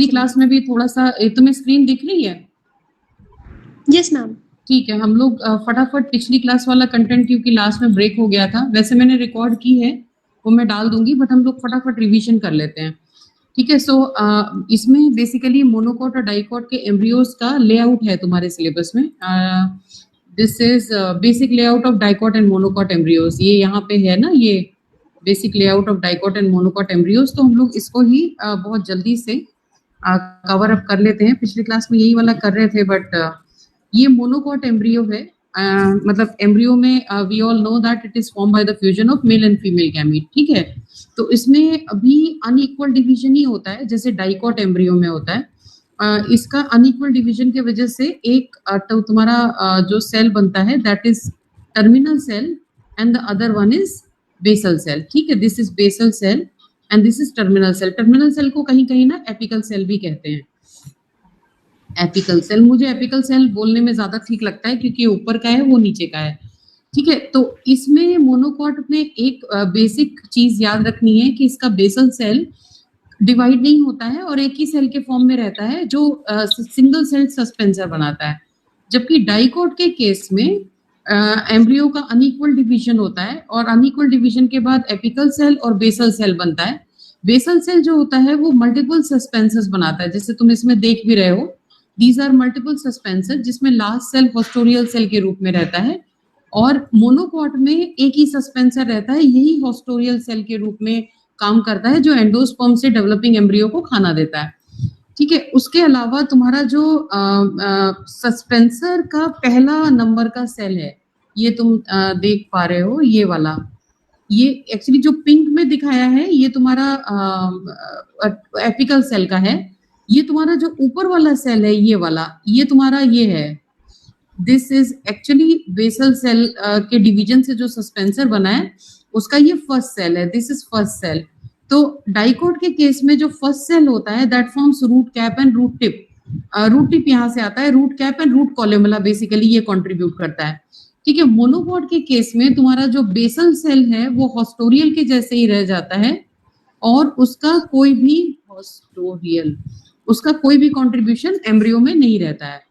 Class में भी थोड़ा सा तुम्हें स्क्रीन दिख रही है? Yes ma'am. ठीक है, हम लोग फटाफट पिछली क्लास वाला कंटेंट, क्योंकि लास्ट में ब्रेक हो गया था, वैसे मैंने रिकॉर्ड की है वो मैं डाल दूंगी, बट हम लोग फटाफट रिवीजन कर लेते हैं। ठीक है, सो इसमें बेसिकली मोनोकॉट और डाइकॉट के एम्ब्रियोज का लेआउट है तुम्हारे सिलेबस में। This is basic layout of dicot and monocot embryos, ये यहाँ पे है ना, ये basic layout of dicot and monocot embryos. तो हम लोग इसको ही बहुत जल्दी से कवर अप कर लेते हैं। पिछली क्लास में यही वाला कर रहे थे, बट ये मोनोकॉट एम्ब्रियो है। मतलब एम्ब्रियो में we all know that it is form by the fusion of male and female gamete. ठीक है, तो इसमें अभी अनइक्वल डिवीजन ही होता है जैसे डाइकॉट एम्ब्रियो में होता है। इसका अनइक्वल डिवीजन की वजह से एक तो तुम्हारा जो सेल बनता है that is terminal cell and the other one is basal cell. ठीक है, this is basal cell and this is terminal cell. Terminal cell को कहीं कहीं ना एपिकल सेल भी कहते हैं। एपिकल सेल, मुझे एपिकल सेल बोलने में ज्यादा ठीक लगता है क्योंकि ऊपर का है वो नीचे का है। ठीक है, तो इसमें मोनोकॉट में एक बेसिक चीज याद रखनी है कि इसका बेसल सेल डिवाइड नहीं होता है और एक ही सेल के फॉर्म में रहता है जो सिंगल सेल सस्पेंसर बनाता है। जबकि डाइकॉट के केस में एम्ब्रियो का अनइक्वल डिवीजन होता है और अनइक्वल डिवीजन के बाद एपिकल सेल और बेसल सेल बनता है। बेसल सेल जो होता है वो मल्टीपल सस्पेंसर्स बनाता है, जैसे तुम इसमें देख भी रहे हो। दीज आर मल्टीपल सस्पेंसर जिसमें लास्ट सेल हॉस्टोरियल सेल के रूप में रहता है और मोनोकॉट में एक ही सस्पेंसर रहता है, यही हॉस्टोरियल सेल के रूप में काम करता है जो एंडोस्पर्म से डेवलपिंग एम्ब्रियो को खाना देता है। ठीक है, उसके अलावा तुम्हारा जो सस्पेंसर का पहला नंबर का सेल है, ये तुम देख पा रहे हो, ये वाला, ये एक्चुअली जो पिंक में दिखाया है ये तुम्हारा एपिकल सेल का है। ये तुम्हारा जो ऊपर वाला सेल है ये वाला, ये तुम्हारा ये है, this is actually basal cell के डिवीजन से जो सस्पेंसर बना है उसका ये फर्स्ट सेल है, दिस इज फर्स्ट सेल। तो डाइकॉट के केस में जो फर्स्ट सेल होता है that forms root cap and root tip. Root tip यहाँ से आता है, root cap and root columella basically ये कंट्रीब्यूट करता है। ठीक है, मोनोकॉट के केस में तुम्हारा जो बेसल सेल है वो हॉस्टोरियल के जैसे ही रह जाता है और उसका कोई भी हॉस्टोरियल, उसका कोई भी कंट्रीब्यूशन एम्ब्रियो में नहीं रहता है।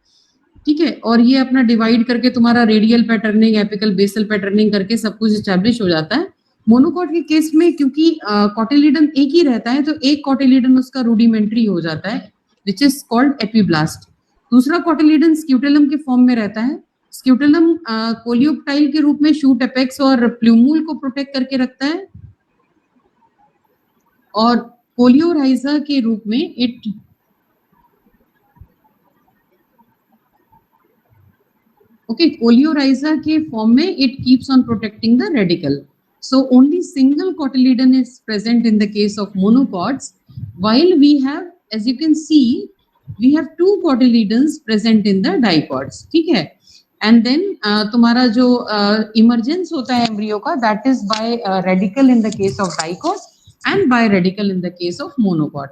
ठीक है, और ये अपना डिवाइड करके तुम्हारा radial patterning, apical basal patterning करके सब कुछ एस्टैब्लिश हो जाता है। मोनोकॉट के केस में क्योंकि कॉटिलिडन एक ही रहता है तो एक कॉटिलिडन उसका रूडिमेंट्री हो जाता है विच इज कॉल्ड एपीब्लास्ट। दूसरा कॉटिलिडन स्क्यूटेलम के फॉर्म में रहता है। स्क्यूटेलम कोलियोप्टाइल के रूप में शूट एपेक्स और प्लूमूल को प्रोटेक्ट करके रखता है और कोलियोराइजा के रूप में इट कोलियोराइजा के फॉर्म में it keeps on protecting the radical. So only single cotyledon is present in the case of monocots, while we have, as you can see, we have two cotyledons present in the dicots. ठीक है, and then तुम्हारा जो emergence होता है embryo का that is by radical in the case of dicot and by radical in the case of monocot.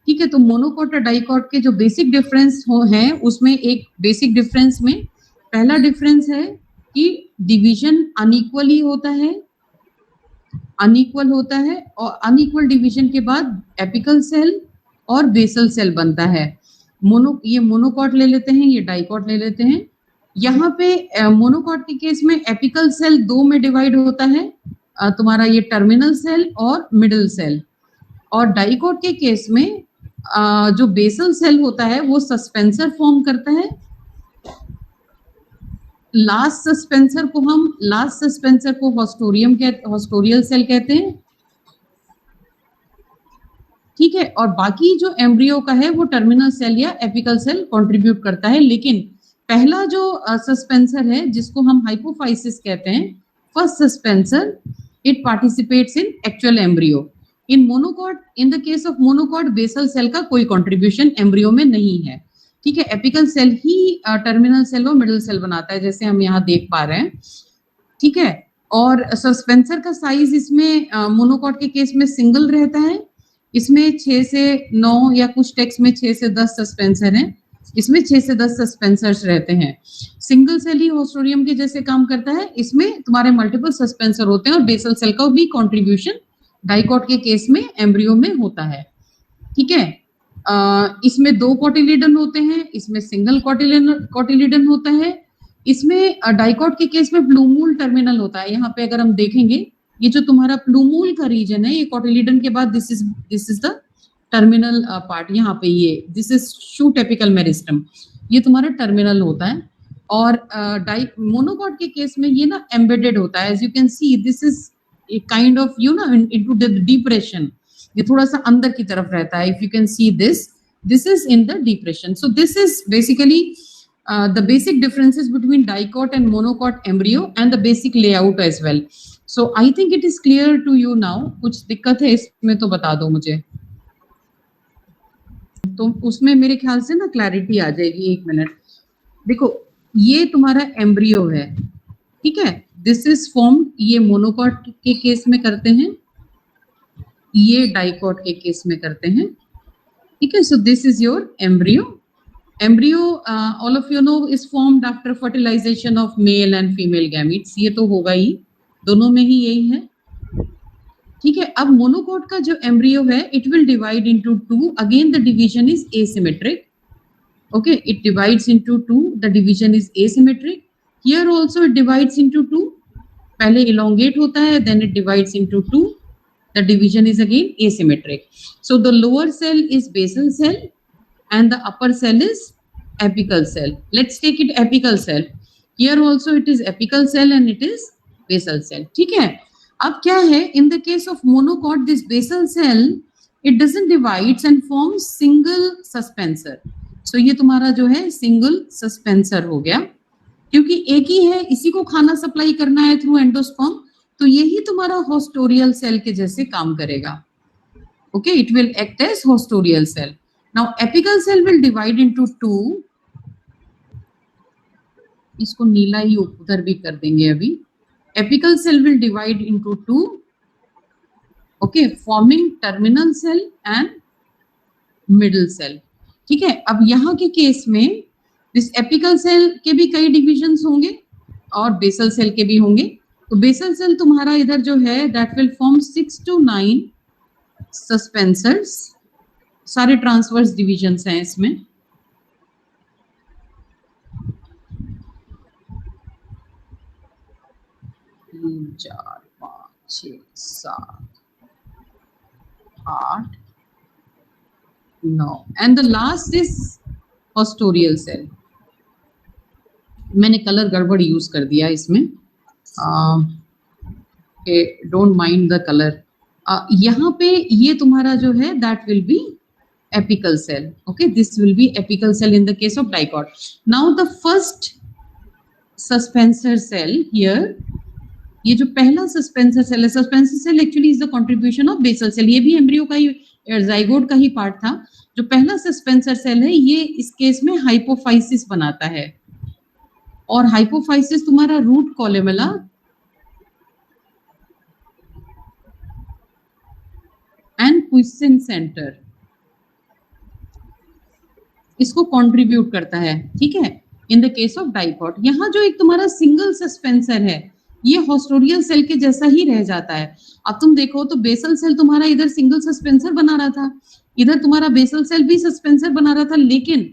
ठीक है, तो मोनोकॉट और डाइकॉट के जो बेसिक डिफरेंस हैं उसमें एक बेसिक डिफरेंस में पहला डिफरेंस है कि डिवीजन अनइक्वली होता है, अनइक्वल होता है और अनइक्वल डिवीजन के बाद एपिकल सेल और बेसल सेल बनता है। ये मोनोकॉट ले लेते हैं, ये डाइकॉट ले लेते हैं। यहाँ पे मोनोकॉट के केस में एपिकल सेल दो में डिवाइड होता है, तुम्हारा ये टर्मिनल सेल और मिडिल सेल। और डाइकॉट के केस में जो बेसल सेल होता है वो सस्पेंसर फॉर्म करता है। लास्ट सस्पेंसर को हॉस्टोरियल सेल कहते हैं। ठीक है, और बाकी जो एम्ब्रियो का है वो टर्मिनल सेल या एपिकल सेल कंट्रीब्यूट करता है। लेकिन पहला जो सस्पेंसर है जिसको हम हाइपोफाइसिस कहते हैं, first suspensor, it participates in actual embryo. In monocot, in the case of monocot basal cell का कोई कंट्रीब्यूशन एम्ब्रियो में नहीं है। ठीक है, एपिकल सेल ही टर्मिनल सेल और मिडिल सेल बनाता है जैसे हम यहाँ देख पा रहे हैं। ठीक है, और सस्पेंसर का साइज इसमें मोनोकॉट के केस में सिंगल रहता है, इसमें 6 से 9 या कुछ टेक्स्ट में 6 से 10 सस्पेंसर हैं, इसमें 6 से 10 सस्पेंसर्स रहते हैं। सिंगल सेल ही हॉस्टोरियम के जैसे काम करता है, इसमें तुम्हारे मल्टीपल सस्पेंसर होते हैं और बेसल सेल का भी कंट्रीब्यूशन डाइकॉट के केस में एम्ब्रियो में होता है। ठीक है, इसमें 2 कोटिलिडन होते हैं, इसमें सिंगल कोटिलिडन होता है, इसमें डाइकॉट के केस में प्लूमूल टर्मिनल होता है। यहाँ पे अगर हम देखेंगे, ये जो तुम्हारा प्लूमूल का रीजन है, ये कोटिलिडन के बाद this is the terminal part. यहाँ पे ये this is shoot apical meristem, ये तुम्हारा टर्मिनल होता है। और मोनोकॉट के केस में ये ना एम्बेडेड होता है। As you can see this is a kind of into the depression, ये थोड़ा सा अंदर की तरफ रहता है। If you can see this is in the depression. So this is basically the basic differences between dicot and monocot embryo and the basic layout as well. So I think it is clear to you now. कुछ दिक्कत है इसमें तो बता दो मुझे, तो उसमें मेरे ख्याल से ना क्लैरिटी आ जाएगी। 1 मिनट देखो, ये तुम्हारा एम्ब्रियो है, ठीक है, दिस इज फॉर्म्ड, ये मोनोकॉट के केस में करते हैं, ये डाइकॉट के केस में करते हैं, ठीक है। सो this is your embryo. Embryo, all of you know, is formed after fertilization of male and female gametes. ये तो होगा ही, दोनों में ही यही है, ठीक है। अब मोनोकॉट का जो एम्ब्रियो है, it will divide into 2. Again, the division is asymmetric. Okay, it divides into 2. The division is asymmetric. Here also it divides into 2. पहले elongate होता है, then it divides into 2. The division is again asymmetric. So the lower cell is basal cell and the upper cell is apical cell. Let's take it apical cell. Here also it is apical cell and it is basal cell. ठीक है। अब क्या है, in the case of monocot, this basal cell it doesn't divides and forms single suspensor. So ये तुम्हारा जो है single suspensor हो गया, क्योंकि एक ही है, इसी को खाना सप्लाई करना है थ्रू एंडोस्पर्म, तो यही तुम्हारा होस्टोरियल सेल के जैसे काम करेगा। Okay, it will act as hostorial cell. Now apical cell will divide into 2. इसको नीला ही उधर भी कर देंगे अभी। Apical cell will divide into 2. Okay, forming terminal cell and middle cell. ठीक है। अब यहाँ के केस में इस apical cell के भी कई डिविजन्स होंगे और basal cell के भी होंगे। तो basal cell तुम्हारा इधर जो है that will form 6 to 9 suspensors. सारे ट्रांसवर्स डिविजन्स हैं इसमें। 3, 4, 5, 6, 7, 8, 9 and the last is postorial cell. मैंने कलर गड़बड़ यूज कर दिया इसमें, डोंट माइंड द कलर। यहाँ पे ये तुम्हारा जो है that will be apical cell. Okay, this will be apical cell in the case of dicot. Now the first suspensor cell here, ये जो पहला suspensor cell है, suspensor cell actually is the contribution of basal cell. ये भी embryo का ही, zygote का ही part था। जो पहला suspensor cell है, ये इस केस में हाइपोफाइसिस बनाता है, और हाइपोफाइसिस तुम्हारा रूट कोलेमेला एंड क्विसेंट सेंटर इसको कंट्रीब्यूट करता है, ठीक है, in the case of dicot. यहाँ जो एक तुम्हारा सिंगल सस्पेंसर है, ये होस्टोरियल सेल के जैसा ही रह जाता है। अब तुम देखो तो बेसल सेल तुम्हारा इधर सिंगल सस्पेंसर बना रहा था, इधर तुम्हारा बेसल सेल भी सस्पेंसर बना रहा था, लेकिन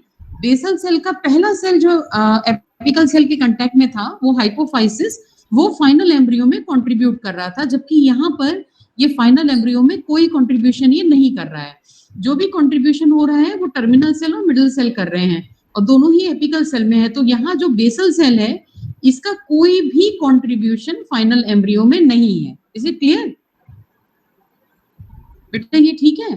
बेसल सेल का पहला सेल जो एपिकल सेल के कांटेक्ट में था, वो हाइपोफाइसिस, वो फाइनल एम्ब्रियो में कंट्रीब्यूट कर रहा था, जबकि यहाँ पर ये फाइनल एम्ब्रियो में कोई कंट्रीब्यूशन ये नहीं कर रहा है। जो भी कंट्रीब्यूशन हो रहा है वो टर्मिनल सेल और मिडिल सेल कर रहे हैं, और दोनों ही एपिकल सेल में है। तो यहाँ जो बेसल सेल है, इसका कोई भी कंट्रीब्यूशन फाइनल एम्ब्रियो में नहीं है। इज इट क्लियर बेटा? ये ठीक है?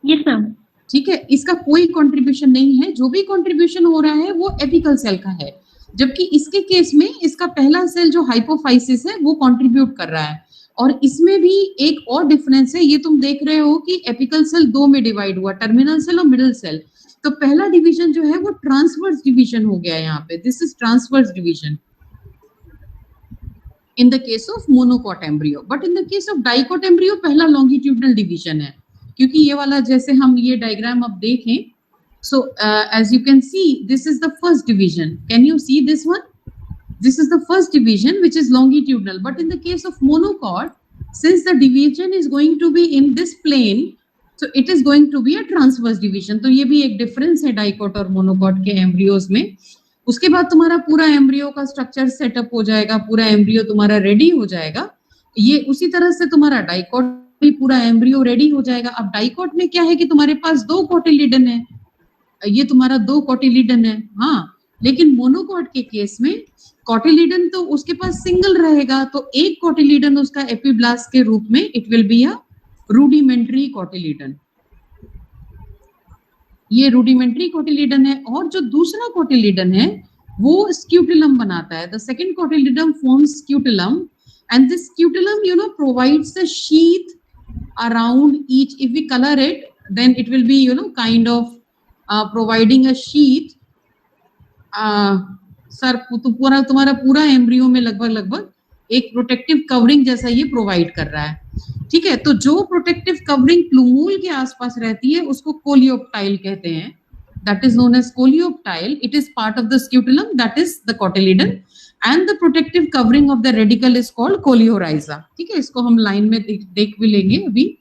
Yes ma'am. ठीक है, इसका कोई कंट्रीब्यूशन नहीं है, जो भी कंट्रीब्यूशन हो रहा है वो एपिकल सेल का है, जबकि इसके केस में इसका पहला सेल जो हाइपोफाइसिस है वो कंट्रीब्यूट कर रहा है। और इसमें भी एक और डिफरेंस है, ये तुम देख रहे हो कि एपिकल सेल 2 में डिवाइड हुआ, टर्मिनल सेल और मिडिल सेल। तो पहला डिवीजन जो है वो ट्रांसवर्स डिवीजन हो गया यहाँ पे, this is transverse division in the case of monocot embryo. But in the case of dicot embryo पहला लॉन्गिट्यूडनल डिवीजन है, क्योंकि ये वाला जैसे हम ये डायग्राम अब देखें, so as you can see this is the first division, can you see this one? This is the first division which is longitudinal, but in the case of monocot, since the division is going to be in this plane, So it is going to be a transverse division. तो ये भी एक difference है dicot और monocot के embryos में. उसके बाद तुम्हारा पूरा एम्ब्रियो का स्ट्रक्चर सेटअप हो जाएगा, पूरा एम्ब्रियो तुम्हारा रेडी हो जाएगा. ये उसी तरह से तुम्हारा डाइकोट भी पूरा एम्ब्रियो रेडी हो जाएगा. अब डाइकोट में क्या है कि तुम्हारे पास 2 कोटिलिडन है, ये तुम्हारा 2 कोटिलिडन है. हाँ, लेकिन मोनोकोट के केस में कोटिलिडन तो उसके पास सिंगल रहेगा, तो एक कोटिलिडन उसका एपिब्लास्ट के रूप में it will be a rudimentary cotyledon. ये रूडिमेंट्री कोटिलिडन है. और जो दूसरा कोटिलिडन है वो स्क्यूटिलम बनाता है. The second cotyledon forms scutellum and this scutellum provides a sheath around each. If we colour it then it will be kind of providing a sheath. Sir तो पूरा तुम्हारा पूरा एम्ब्रियो में लगभग एक प्रोटेक्टिव कवरिंग जैसा ये प्रोवाइड कर रहा है. ठीक है, तो जो प्रोटेक्टिव कवरिंग प्लूमूल के आसपास रहती है उसको कोलियोप्टाइल कहते हैं. That is known as coleoptile. It is part of the scutellum, that is the cotyledon, and the protective covering of the radicle is called coleorhiza. ठीक है, इसको हम लाइन में देख भी लेंगे अभी.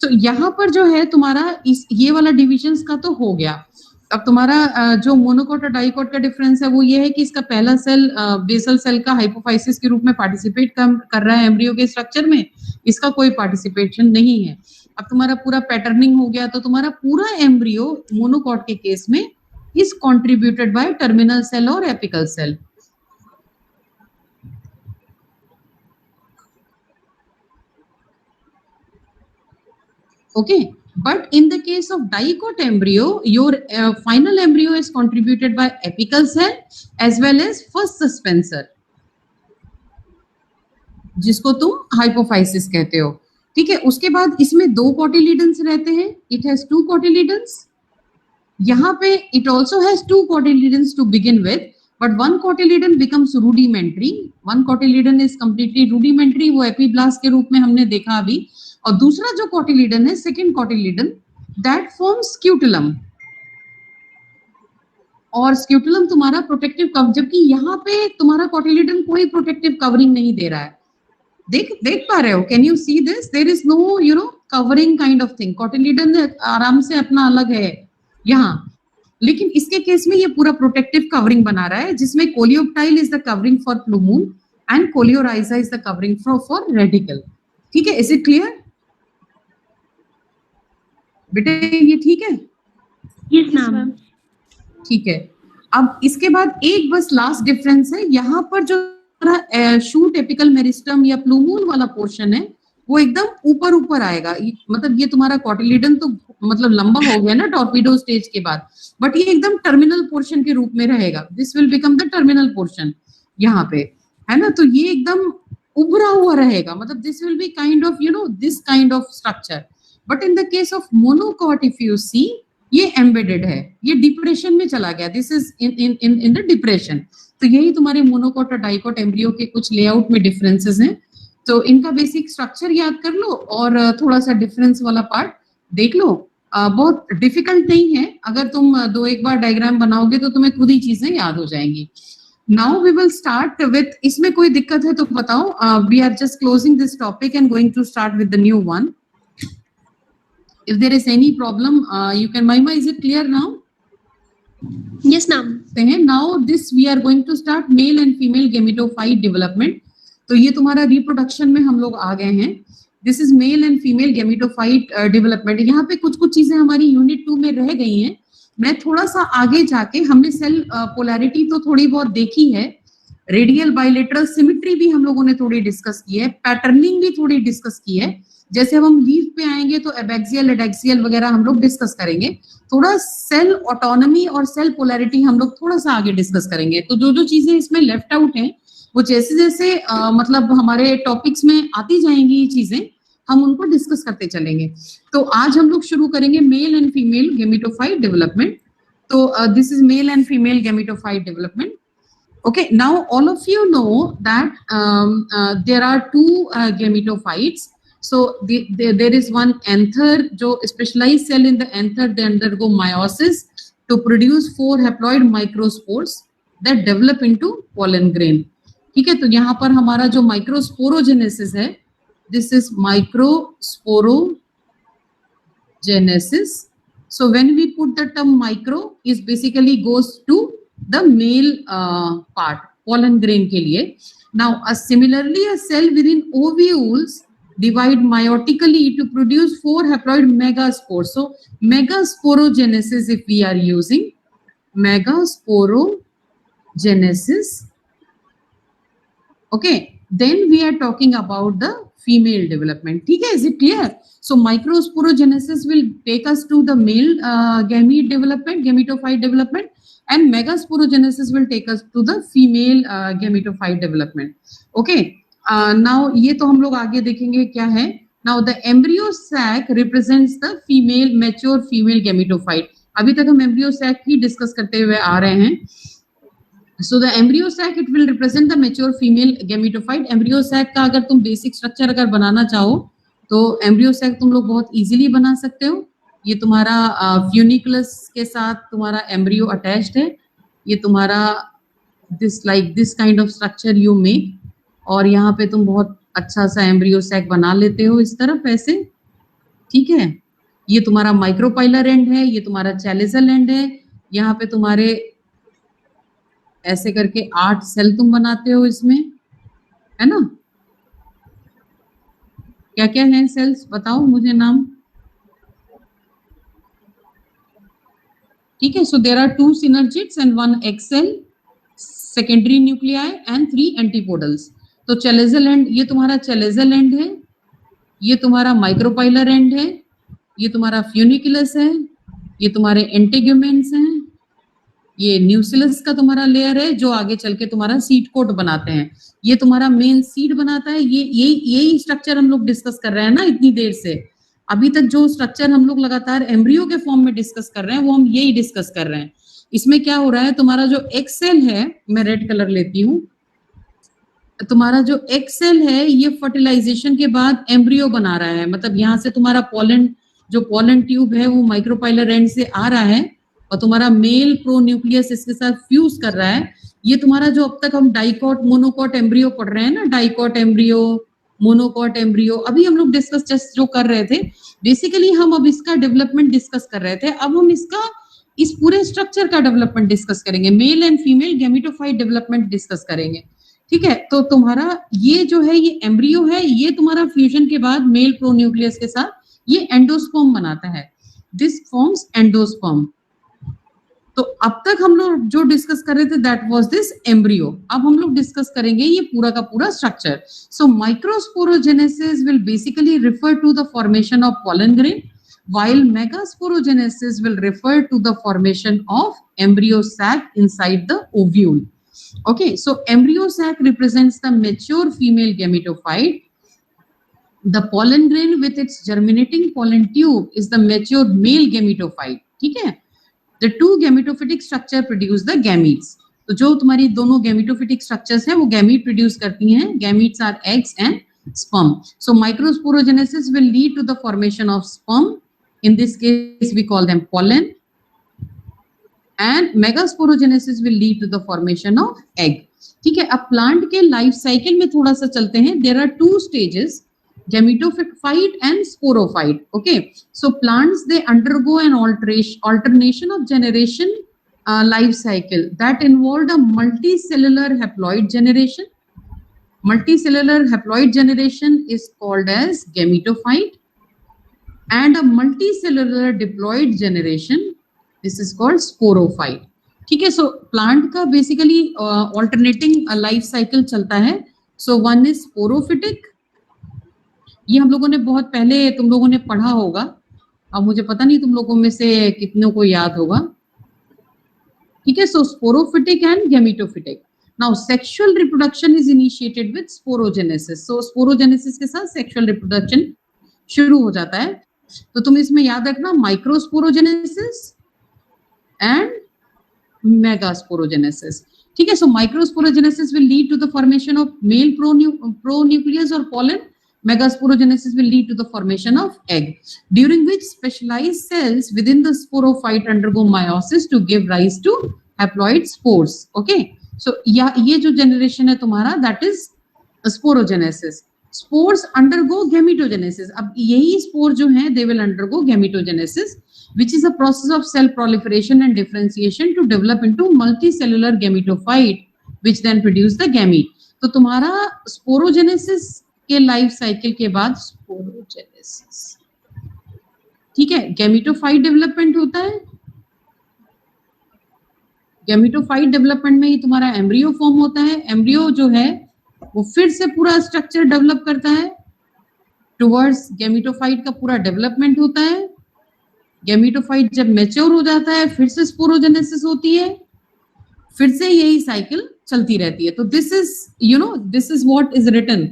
तो यहाँ पर जो है तुम्हारा ये वाला डिविजन्स का तो हो गया. अब तुम्हारा जो मोनोकोट और डाइकोट का डिफरेंस है वो ये है कि इसका पहला सेल बेसल सेल का हाइपोफाइसिस के रूप में पार्टिसिपेट कर रहा है एम्ब्रियो के स्ट्रक्चर में, इसका कोई पार्टिसिपेशन नहीं है. अब तुम्हारा पूरा पैटर्निंग हो गया, तो तुम्हारा पूरा एम्ब्रियो मोनोकोट के केस में is contributed by terminal cell और apical cell. Okay, but in the case of dicot embryo, your final embryo is contributed by apical cell as well as first suspensor, जिसको तुम hypophysis कहते हो. ठीक है, उसके बाद इसमें 2 कोटिलिडन्स रहते हैं. It has 2 cotyledons. यहाँ पे it also has 2 cotyledons to begin with, but 1 cotyledon becomes rudimentary. 1 cotyledon is completely rudimentary, वो एपिब्लास्ट के रूप में हमने देखा अभी. और दूसरा जो कोटिलिडन है, सेकंड कोटिलिडन, दैट फॉर्म्स स्क्यूटिलम. और स्क्यूटिलम तुम्हारा प्रोटेक्टिव कवर, जबकि यहाँ पे तुम्हारा कोटिलिडन कोई प्रोटेक्टिव कवरिंग नहीं दे रहा है. देख पा रहे हो? Can you see this? There is no covering kind of thing. Cotyledon आराम से अपना अलग है यहाँ, लेकिन इसके केस में ये पूरा प्रोटेक्टिव कवरिंग बना रहा है, जिसमें coleoptile is the covering for plumule and coleorhiza is the covering for radical. ठीक है, इज इट क्लियर बेटे? ये ठीक है? Yes, ma'am. ठीक है. अब इसके बाद एक बस लास्ट डिफरेंस है. यहाँ पर जो शूट एपिकल मेरिस्टम या प्लूमूल वाला पोर्शन है वो एकदम ऊपर आएगा. मतलब ये तुम्हारा कोटिलिडन तो मतलब लंबा हो गया ना टॉर्पीडो स्टेज के बाद, बट ये एकदम टर्मिनल पोर्शन के रूप में रहेगा. This will become the terminal portion यहाँ पे, है ना. तो ये एकदम उभरा हुआ रहेगा. मतलब this will be kind of this kind of structure. But in the case of monocot if you see, ये एम्बेडेड है, ये डिप्रेशन में चला गया. This is in the depression. तो यही तुम्हारे मोनोकोट और डाइकोट एम्ब्रियो के कुछ लेआउट में डिफरेंसेस हैं. तो इनका बेसिक स्ट्रक्चर याद कर लो और थोड़ा सा डिफरेंस वाला पार्ट देख लो. बहुत डिफिकल्ट नहीं है. अगर तुम 2-1 बार डायग्राम बनाओगे तो तुम्हें खुद ही चीजें याद हो जाएंगी. Now we will start with, इसमें कोई दिक्कत है तो बताओ. We are just closing this topic and going to start with the new one. If there is any problem, you can. Maima, is it clear now? Yes, ma'am. Now this we are going to start male and female gametophyte development. तो ये तुम्हारा reproduction में हम लोग आ गए हैं. This is male and female gametophyte development. यहाँ पे कुछ चीजें हमारी यूनिट 2 में रह गई हैं. मैं थोड़ा सा आगे जाके, हमने सेल पोलैरिटी तो थोड़ी बहुत देखी है, रेडियल बाइलेटरल सिमिट्री भी हम लोगों ने थोड़ी डिस्कस की है, पैटर्निंग भी थोड़ी डिस्कस की है. जैसे अब हम लीव पे आएंगे तो एबैक्सियल एडैक्सियल वगैरह हम लोग डिस्कस करेंगे. थोड़ा सेल ऑटोनॉमी और सेल पोलैरिटी हम लोग थोड़ा सा आगे डिस्कस करेंगे. तो जो चीजें इसमें लेफ्ट आउट हैं वो जैसे जैसे मतलब हमारे टॉपिक्स में आती जाएंगी ये चीजें, हम उनको डिस्कस करते चलेंगे. तो आज हम लोग शुरू करेंगे male and female gametophyte development. तो this is male and female gametophyte development. Okay, now all of you know that there are 2 gametophytes. So there is one anther, जो specialized cell in the anther, they undergo meiosis to produce 4 haploid microspores that develop into pollen grain. ठीक है, तो यहाँ पर हमारा जो microsporogenesis है, this is माइक्रोस्पोरो sporogenesis. So when we put the term micro, is basically goes to the male part, pollen grain के लिए. Now, similarly, a cell within ovules divide meiotically to produce 4 haploid megaspores. So megasporogenesis, if we are using megasporogenesis, okay, then we are talking about the female development. ठीक है, is it clear? So microsporogenesis will take us to the male gamete development, gametophyte development, and megasporogenesis will take us to the female gametophyte development. Okay, now ये तो हम लोग आगे देखेंगे क्या है. Now the embryo sac represents the female, mature female gametophyte. अभी तक हम embryo sac ही डिस्कस करते हुए आ रहे हैं. So the embryo sac, it will represent the mature female gametophyte. Embryo sac का अगर तुम basic structure अगर बनाना चाहो तो embryo sac तुम लोग बहुत easily बना सकते हो. ये तुम्हारा फ्यूनिकुलस के साथ तुम्हारा embryo attached है. ये तुम्हारा this like this kind of structure you make, और यहाँ पे तुम बहुत अच्छा सा embryo sac बना लेते हो इस तरफ ऐसे. ठीक है, ये तुम्हारा माइक्रोपाइलर एंड है, ये तुम्हारा चैलिसल एंड है. यहाँ पे तुम्हारे ऐसे करके 8 सेल तुम बनाते हो इसमें, है ना. क्या क्या है सेल्स, बताओ मुझे नाम. ठीक है, so there are 2 synergids and 1 egg cell, secondary nuclei and 3 antipodals. तो चैलिसल एंड, ये तुम्हारा चैलिसल एंड है, ये तुम्हारा माइक्रोपाइलर एंड है, ये तुम्हारा फ्यूनिकुलस है, ये तुम्हारे इंटीग्यूमेंट्स हैं, ये न्यूक्लियस का तुम्हारा लेयर है जो आगे चल के तुम्हारा सीड कोट बनाते हैं. ये तुम्हारा मेन सीड बनाता है. यही स्ट्रक्चर हम लोग डिस्कस कर रहे हैं ना इतनी देर से. अभी तक जो स्ट्रक्चर हम लोग लगातार एम्ब्रियो के फॉर्म में डिस्कस कर रहे हैं वो हम यही डिस्कस कर रहे हैं. इसमें क्या हो रहा है, तुम्हारा जो एग सेल है, मैं रेड कलर लेती हूँ, तुम्हारा जो एग सेल है ये फर्टिलाइजेशन के बाद एम्ब्रियो बना रहा है. मतलब यहाँ से तुम्हारा पोलन, जो पोलन ट्यूब है वो माइक्रोपाइलर एंड से आ रहा है और तुम्हारा मेल प्रोन्यूक्लियस इसके साथ फ्यूज कर रहा है. ये तुम्हारा जो अब तक हम डाइकॉट मोनोकॉट एम्ब्रियो पढ़ रहे हैं ना, डाइकॉट एम्ब्रियो, मोनोकॉट एम्ब्रियो, अभी हम लोग डिस्कस जस्ट जो कर रहे थे, बेसिकली हम अब इसका डेवलपमेंट डिस्कस कर रहे थे. अब हम इसका इस पूरे स्ट्रक्चर का डेवलपमेंट डिस्कस करेंगे, male and female gametophyte development discuss करेंगे. ठीक है, तो तुम्हारा ये जो है ये एम्ब्रियो है, ये तुम्हारा फ्यूजन के बाद मेल प्रोन्यूक्लियस के साथ ये एंडोस्पर्म बनाता है. This forms endosperm. तो अब तक हम लोग जो डिस्कस कर रहे थे दैट वाज दिस एम्ब्रियो. अब हम लोग डिस्कस करेंगे ये पूरा का पूरा structure. So microsporogenesis will basically refer to the formation of pollen grain, while megasporogenesis will refer to the formation of embryo sac inside the ovule. Okay, so embryo sac represents the mature female gametophyte. The pollen grain with its germinating pollen tube is the mature male gametophyte. ठीक है, the two gametophytic structure produce the gametes. तो जो तुम्हारी दोनों gametophytic structures हैं वो gamete produce करती हैं. Gametes are eggs and sperm. So microsporogenesis will lead to the formation of sperm. In this case we call them pollen. And megasporogenesis will lead to the formation of egg. ठीक है, अब plant के life cycle में थोड़ा सा चलते हैं. There are 2 stages, gametophyte and sporophyte. Okay, so plants, they undergo an alternation of generation life cycle that involved a multicellular haploid generation. Multicellular haploid generation is called as gametophyte, and a multicellular diploid generation, this is called sporophyte. ठीक है, so plant का basically alternating life cycle चलता है. So one is sporophytic. ये हम लोगों ने बहुत पहले तुम लोगों ने पढ़ा होगा, अब मुझे पता नहीं तुम लोगों में से कितनों को याद होगा. ठीक है, so sporophytic and gametophytic. Now sexual reproduction is initiated with sporogenesis. So sporogenesis के साथ sexual reproduction शुरू हो जाता है. तो तुम इसमें याद रखना माइक्रोस्पोरोजेनेसिस एंड मेगास्पोरोजेनेसिस. ठीक है, so microsporogenesis will lead to the formation of male pronucleus or pollen. Megasporogenesis will lead to the formation of egg, during which specialized cells within the sporophyte undergo meiosis to give rise to haploid spores. Okay, so ये जो generation है तुम्हारा that is sporogenesis. Spores undergo gametogenesis. अब यही spore जो है they will undergo gametogenesis which is a process of cell proliferation and differentiation to develop into multicellular gametophyte which then produce the gamete. तो तुम्हारा sporogenesis के life cycle के बाद sporogenesis, ठीक है, गैमेटोफाइट डेवलपमेंट होता है. गैमेटोफाइट डेवलपमेंट में ही तुम्हारा एम्ब्रियो फॉर्म होता है. एम्ब्रियो जो है वो फिर से पूरा स्ट्रक्चर डेवलप करता है टुवर्ड्स गैमेटोफाइट का पूरा डेवलपमेंट होता है. गैमेटोफाइट जब मैच्योर हो जाता है फिर से स्पोरोजेनेसिस होती है, फिर से यही साइकिल चलती रहती है. तो this is this is what is written,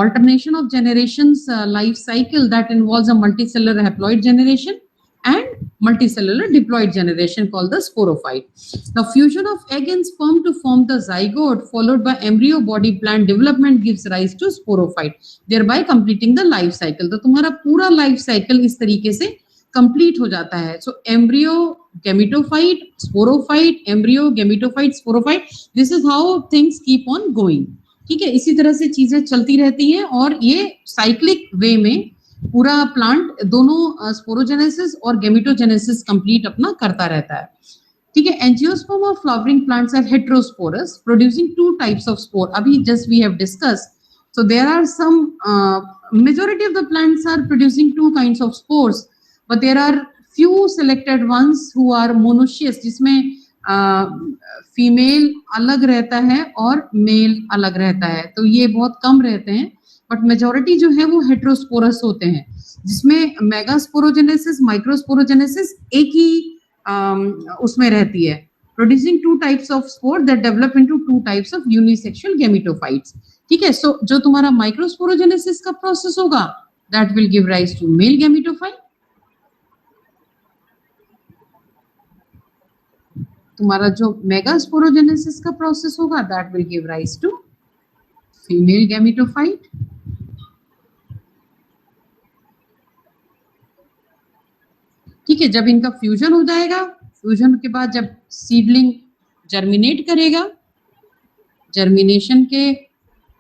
alternation of generations life cycle that involves a multicellular haploid generation and multicellular diploid generation called the sporophyte. The fusion of egg and sperm to form the zygote followed by embryo body plan development gives rise to sporophyte, thereby completing the life cycle. तो तुम्हारा पूरा life cycle इस तरीके से complete हो जाता है. So embryo gametophyte sporophyte, embryo gametophyte sporophyte, this is how things keep on going. ठीक है, इसी तरह से चीजें चलती रहती हैं और ये साइक्लिक वे में पूरा प्लांट दोनों स्पोरोजेनेसिस और गैमेटोजेनेसिस कंप्लीट अपना करता रहता है. ठीक है, angiosperm of flowering plants are heterosporous producing two types of spore. अभी just we have discussed. So there are some majority of the plants are producing two kinds of spores, but there are few selected ones who are monoecious, जिसमें female अलग रहता है और mail अलग रहता है. तो ये बहुत कम रहते हैं, बट मेजॉरिटी जो है वो हेटेरोस्पोरस होते हैं, जिसमें मेगास्पोरोजेनेसिस माइक्रोस्पोरोजेनेसिस एक ही उसमें रहती है, producing two types of spore that develop into two types of unisexual gametophytes. ठीक है, सो जो तुम्हारा माइक्रोस्पोरोजेनेसिस का प्रोसेस होगा that will give rise to male gametophyte. तुम्हारा जो मेगास्पोरोजेनेसिस का प्रोसेस होगा that will give rise to female gametophyte. ठीक है, जब इनका फ्यूजन हो जाएगा, फ्यूजन के बाद जब सीडलिंग जर्मिनेट करेगा, जर्मिनेशन के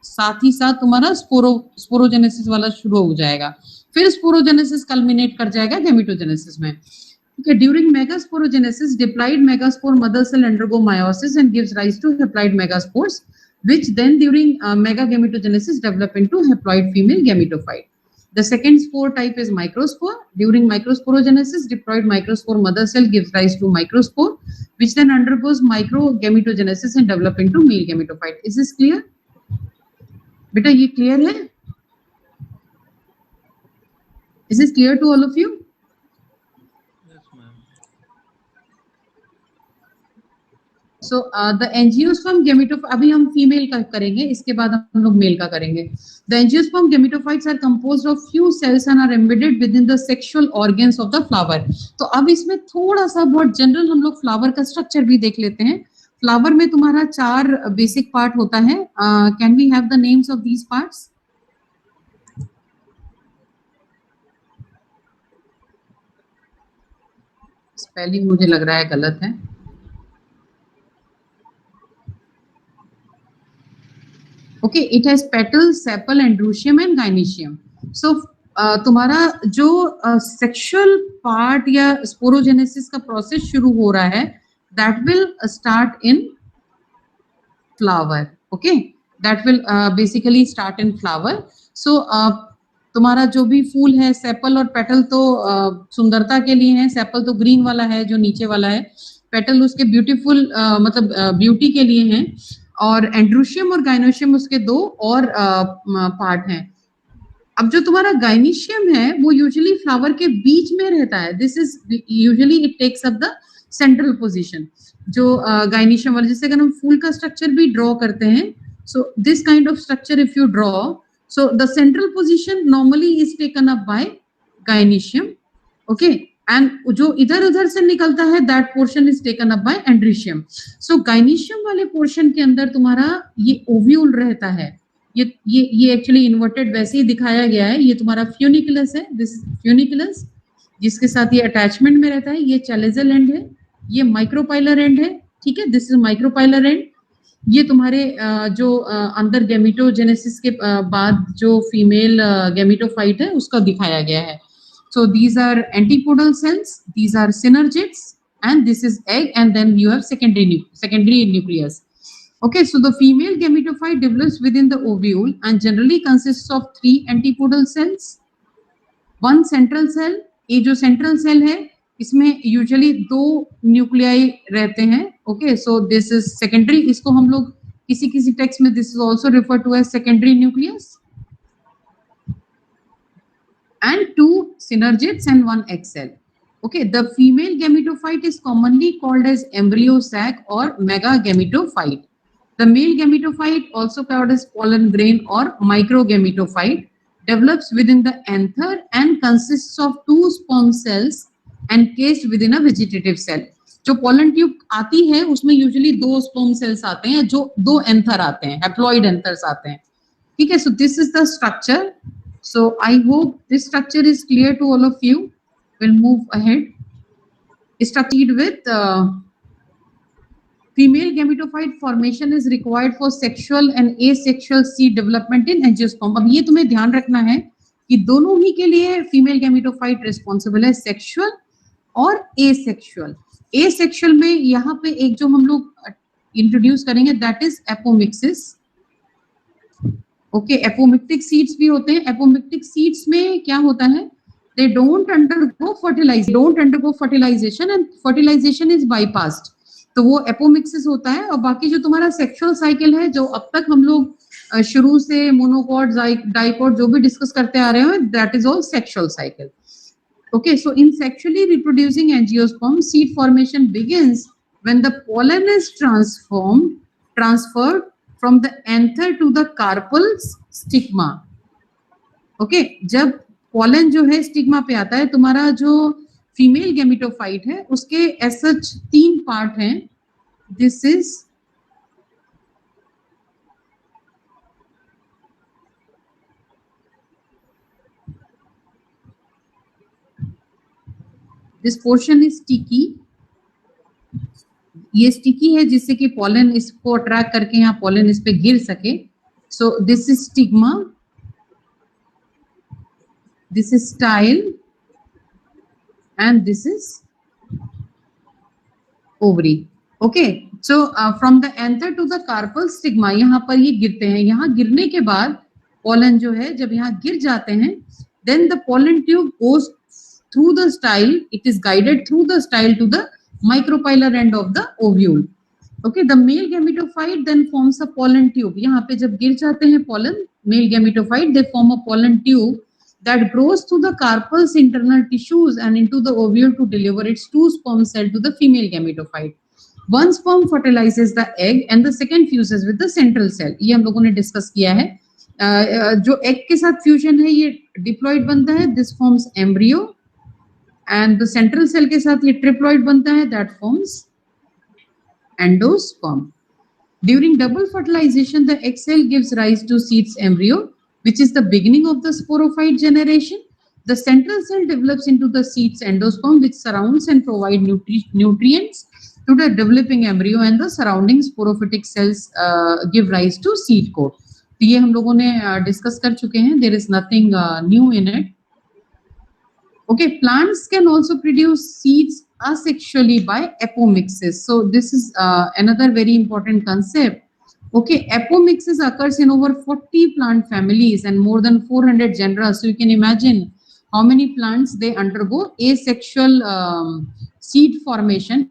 साथ ही साथ तुम्हारा स्पोरोजेनेसिस वाला शुरू हो जाएगा, फिर स्पोरोजेनेसिस कल्मिनेट कर जाएगा गैमेटोजेनेसिस में. Okay, during megasporogenesis, diploid megaspore mother cell undergo meiosis and gives rise to haploid megaspores, which then during megagametogenesis develop into haploid female gametophyte. The second spore type is microspore. During microsporogenesis, diploid microspore mother cell gives rise to microspore, which then undergoes microgametogenesis and develop into male gametophyte. Is this clear? बेटा ये clear है? Is this clear to all of you? So the angiosperm gametophyte, अभी हम female का करेंगे, इसके बाद हम लोग मेल का करेंगे. The angiosperm gametophytes are composed of few cells and are embedded within the sexual organs of the flower. तो अब इसमें थोड़ा सा बहुत जनरल हम लोग फ्लावर का स्ट्रक्चर भी देख लेते हैं. फ्लावर में तुम्हारा 4 बेसिक पार्ट होता है. Can we have the names of these parts? Spelling मुझे लग रहा है गलत है. Okay, it has petals, sepal, androecium and gynoecium. So तुम्हारा जो सेक्सुअल पार्ट या स्पोरोजेनेसिस का प्रोसेस शुरू हो रहा है that will start in flower. Okay, that will basically start in flower. So तुम्हारा जो भी फूल है, सेपल और पेटल तो सुंदरता के लिए है. सेपल तो ग्रीन वाला है जो नीचे वाला है, पेटल उसके ब्यूटीफुल मतलब ब्यूटी के लिए है, और एंड्रोशियम और गाइनोशियम उसके 2 और पार्ट हैं. अब जो तुम्हारा गाइनोशियम है वो यूजुअली फ्लावर के बीच में रहता है. This is usually it takes up the central position. जो गाइनोशियम वाला, जैसे अगर हम फूल का स्ट्रक्चर भी ड्रॉ करते हैं, so this kind of structure if you draw, so the central position normally is taken up by gynoecium. Okay, and जो इधर उधर से निकलता है that portion is taken up by androecium. So gynoecium वाले पोर्शन के अंदर तुम्हारा ये ओव्यूल रहता है. ये एक्चुअली इन्वर्टेड वैसे ही दिखाया गया है. ये तुम्हारा फ्यूनिकुलस है, दिस फ्यूनिकुलस जिसके साथ ये अटैचमेंट में रहता है. ये चैलेजल एंड है, ये माइक्रोपाइलर एंड है. ठीक है, दिस इज माइक्रोपाइलर एंड. ये तुम्हारे जो अंदर गैमेटोजेनेसिस के बाद जो फीमेल गैमेटोफाइट है उसका दिखाया गया है. So these are antipodal cells, these are synergids, and this is egg, and then you have secondary nucleus. Okay, so the female gametophyte develops within the ovule and generally consists of 3 antipodal cells, 1 central cell. ये जो central cell है इसमें usually 2 nuclei रहते हैं. Okay, so this is secondary. इसको हम लोग किसी टेक्स्ट में this is also referred to as secondary nucleus. And 2 synergids and 1 egg cell. Okay, the female gametophyte is commonly called as embryo sac or megagametophyte. The male gametophyte, also called as pollen grain or microgametophyte, develops within the anther and consists of 2 sperm cells encased within a vegetative cell. जो pollen tube आती है उसमें usually 2 sperm cells आते हैं, जो 2 anther आते हैं, haploid anthers आते हैं. ठीक है, so this is the structure. So I hope this structure is clear to all of you. We'll move ahead. Structured with female gametophyte formation is required for sexual and asexual seed development in angiosperm. अब ये तुम्हें ध्यान रखना है कि दोनों ही के लिए female gametophyte responsible है, sexual और asexual. Asexual में यहाँ पे एक जो हम लोग introduce करेंगे that is apomixis. Okay, apomictic seeds भी होते हैं. Apomictic seeds में क्या होता है? They don't undergo fertilization and fertilization is bypassed. तो वो apomixis होता है. और बाकी जो तुम्हारा sexual cycle है, जो अब तक हम लोग शुरू से monocot, dicot जो भी डिस्कस करते आ रहे हैं, that is all sexual cycle. Okay, so in sexually reproducing angiosperm, seed formation begins when the pollen is transferred from the anther to the carpal stigma. Okay, जब pollen जो है stigma पे आता है, तुम्हारा जो female gametophyte है उसके as such 3 part हैं. This is this portion is sticky. ये स्टिकी है जिससे कि पॉलन इसको अट्रैक्ट करके यहाँ पॉलन इस पे गिर सके. So this is stigma, this is style and this is ovary. Okay, so from the anther to the carpel stigma, यहाँ पर ये गिरते हैं. यहाँ गिरने के बाद पॉलन जो है जब यहाँ गिर जाते हैं, then the pollen tube goes through the style, it is guided through the style to the micropylar end of the ovule. Okay, the male gametophyte then forms a pollen tube. यहाँ पे जब गिर जाते हैं pollen, male gametophyte, they form a pollen tube that grows through the carpal's internal tissues and into the ovule to deliver its 2 sperm cells to the female gametophyte. One sperm fertilizes the egg and the second fuses with the central cell. ये हम लोगों ने discuss किया है. जो egg के साथ fusion है ये diploid बनता है, this forms embryo. And the central cell के साथ ये triploid बनता है, that forms endosperm. During double fertilization, the egg cell gives rise to seed's embryo, which is the beginning of the sporophyte generation. The central cell develops into the seed's endosperm, which surrounds and provide nutrients to the developing embryo, and the surrounding sporophytic cells give rise to seed coat. तो ये हम लोगों ने discuss कर चुके हैं. There is nothing new in it. Okay, plants can also produce seeds asexually by apomixis. So this is another very important concept. Okay, apomixis occurs in over 40 plant families and more than 400 genera. So you can imagine how many plants they undergo asexual seed formation.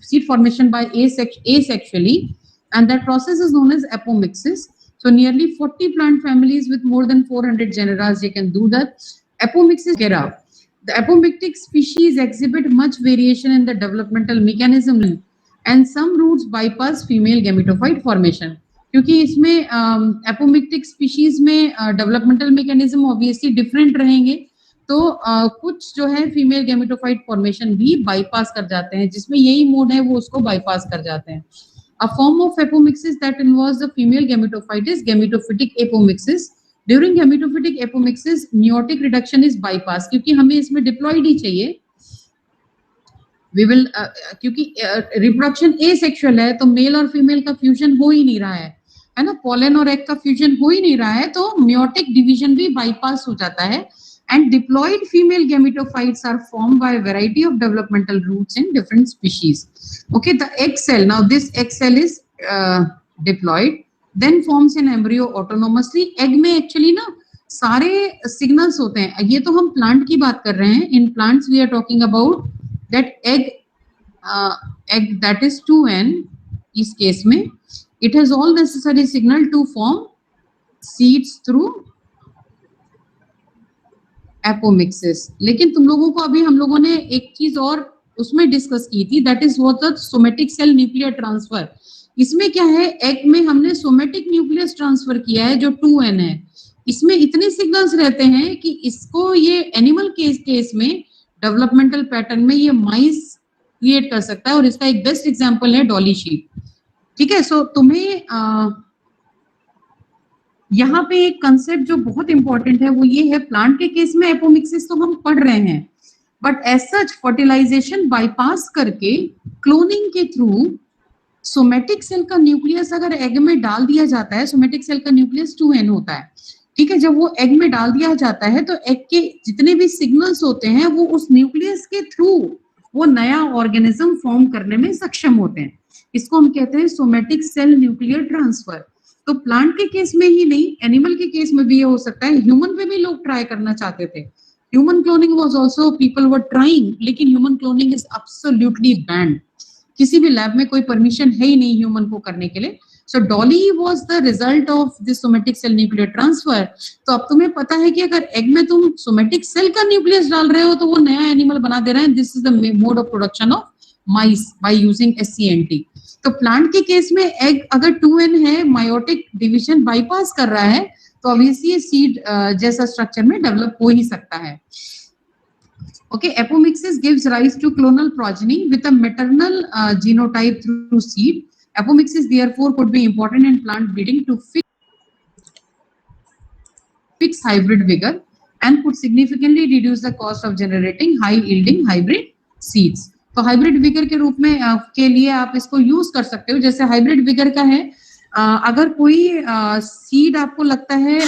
Seed formation by asexually, and that process is known as apomixis. So nearly 40 plant families with more than 400 genera, they can do that. Apomixis gera. The apomictic species exhibit much variation in the developmental mechanism, and some roots bypass female gametophyte formation. क्योंकि इसमें apomictic species में developmental mechanism obviously different रहेंगे, तो कुछ जो है female gametophyte formation भी bypass कर जाते हैं, जिसमें यही mode है वो उसको bypass कर जाते हैं. A form of apomixis that involves the female gametophyte is gametophytic apomixis. During gametophytic apomixis, meiotic reduction is bypassed, क्योंकि हमें इसमें diploid ही चाहिए. वी विल क्योंकि रिप्रोडक्शन एसेक्सुअल है तो मेल और फीमेल का फ्यूजन हो ही नहीं रहा है ना, पोलन और एग का फ्यूजन हो ही नहीं रहा है, तो मेयोटिक डिवीजन भी बाईपास हो जाता है and diploid female gametophytes are formed by a variety of developmental routes in different species. Okay, the egg cell, now this egg cell is diploid, then forms an embryo autonomously. Egg में actually ना सारे signals होते हैं, ये तो हम plant की बात कर रहे हैं. In plants we are talking about that egg that is 2n, इस केस में it has all necessary signal to form seeds through apomixis. लेकिन तुम लोगों को अभी हम लोगों ने एक चीज और उसमें डिस्कस की थी, that is what the somatic cell nuclear transfer. इसमें क्या है, एग में हमने सोमेटिक न्यूक्लियस ट्रांसफर किया है जो 2n है. इसमें इतने सिग्नल्स रहते हैं कि इसको ये एनिमल केस में डेवलपमेंटल पैटर्न में ये माइस क्रिएट कर सकता है, और इसका एक बेस्ट एग्जांपल है डॉली शीप. ठीक है, सो तुम्हें यहाँ पे एक कंसेप्ट जो बहुत इंपॉर्टेंट है वो ये है, प्लांट के केस में एपोमिक्सिस तो हम पढ़ रहे हैं, but as such fertilisation bypass करके क्लोनिंग के थ्रू सोमेटिक सेल का न्यूक्लियस अगर एग में डाल दिया जाता है, सोमेटिक सेल का न्यूक्लियस 2n होता है. ठीक है, जब वो एग में डाल दिया जाता है तो एग के जितने भी सिग्नल्स होते हैं वो उस न्यूक्लियस के थ्रू वो नया ऑर्गेनिज्म फॉर्म करने में सक्षम होते हैं. इसको हम कहते हैं सोमेटिक सेल न्यूक्लियर ट्रांसफर. तो प्लांट के केस में ही नहीं, एनिमल के केस में भी ये हो सकता है. ह्यूमन पे भी लोग ट्राई करना चाहते थे, human cloning was also people were trying, लेकिन human cloning is absolutely banned. किसी भी लैब में कोई परमिशन है ही नहीं ह्यूमन को करने के लिए. So Dolly was the result of this somatic cell nuclear transfer. तो अब तुम्हें पता है कि अगर एग में तुम सोमेटिक सेल का न्यूक्लियस डाल रहे हो तो वो नया एनिमल बना दे रहे हैं. This is the mode of production of mice by using SCNT. तो प्लांट के केस में एग अगर 2n है, मायोटिक डिवीजन बाईपास कर रहा है, तो ऑब्वियसली सीड जैसा स्ट्रक्चर में डेवलप हो ही सकता है. Okay, apomixis gives rise to clonal progeny with a maternal genotype through seed. Apomixis therefore could be important in plant breeding to fix hybrid vigor and could significantly reduce the cost of generating high yielding hybrid seeds. तो hybrid vigour के रूप में के लिए आप इसको use कर सकते हो. जैसे हाइब्रिड विगर का है, अगर कोई सीड आपको लगता है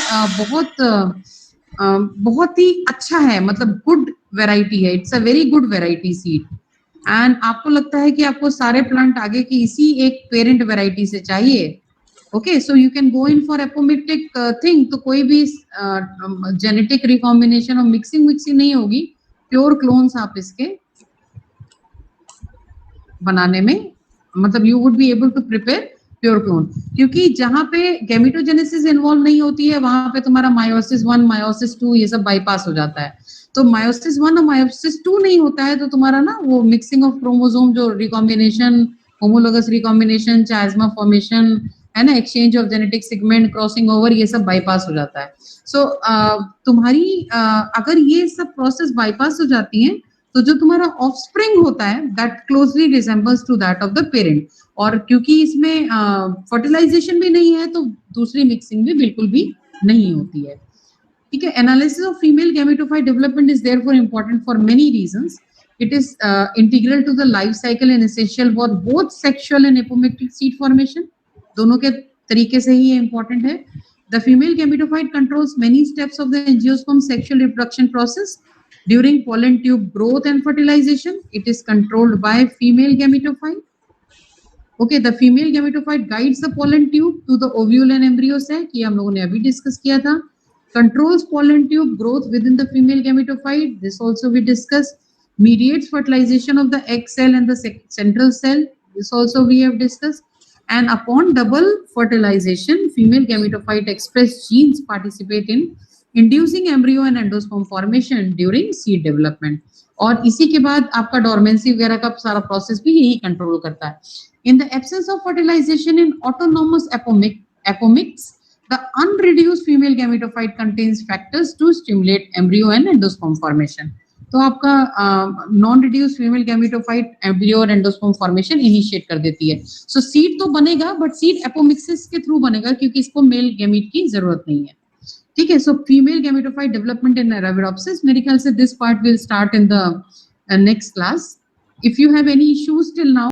बहुत ही अच्छा है, मतलब गुड वैरायटी है, it's a very good variety seed, and आपको लगता है कि आपको सारे प्लांट आगे की इसी एक पेरेंट वैरायटी से चाहिए, okay, so you can go in for apomictic thing. तो कोई भी जेनेटिक रिकॉम्बिनेशन और मिक्सिंग नहीं होगी, प्योर क्लोन्स आप इसके बनाने में, मतलब you would be able to prepare pure clone. क्योंकि जहां पे गैमेटोजेनेसिस इन्वॉल्व नहीं होती है वहां पे तुम्हारा मायोसिस 1 मायोसिस 2 ये सब बाईपास हो जाता है. तो मायोसिस 1 और मायोसिस 2 नहीं होता है तो तुम्हारा ना वो मिक्सिंग ऑफ क्रोमोसोम, जो रिकॉम्बिनेशन, होमोलोगस रिकॉम्बिनेशन, चाइज़मा फॉर्मेशन है ना, exchange of genetic segment, crossing over, ये सब बाईपास हो जाता है. सो तुम्हारी अगर ये सब प्रोसेस बाईपास हो जाती है तो जो तुम्हारा ऑफस्प्रिंग होता है that closely resembles to that of the parent. और क्योंकि इसमें फर्टिलाइजेशन भी नहीं है तो दूसरी मिक्सिंग भी बिल्कुल भी नहीं होती है. ठीक है, analysis of female gametophyte development is therefore important for many reasons. It is integral to the life cycle and essential for both sexual and apomictic seed formation. दोनों के तरीके से ही ये इंपॉर्टेंट है. The female gametophyte controls many steps of the angiosperm sexual reproduction process. During pollen tube growth and fertilization, it is controlled by female gametophyte. Okay, the female gametophyte guides the pollen tube to the ovule and embryo sac. ये हम लोगों ने अभी discuss किया था. Controls pollen tube growth within the female gametophyte. This also we discussed. Mediates fertilization of the egg cell and the central cell. This also we have discussed. And upon double fertilization, female gametophyte express genes participate in inducing embryo and endosperm formation during seed development. और इसी के बाद आपका dormancy वगैरह का सारा process भी यही कंट्रोल करता है. In the absence of fertilisation in autonomous apomixis, the unreduced female gametophyte contains factors to stimulate embryo and endosperm formation. तो आपका non reduced female gametophyte embryo और एंडोस्पर्म फॉर्मेशन इनिशिएट कर देती है. सो सीड तो बनेगा बट सीड एपोमिक्सिस के through बनेगा क्योंकि इसको मेल गैमीट की जरूरत नहीं है. ठीक है, so female gametophyte development in Arabidopsis, मेरे ख्याल से this part will start in the next class. if you have any issues till now,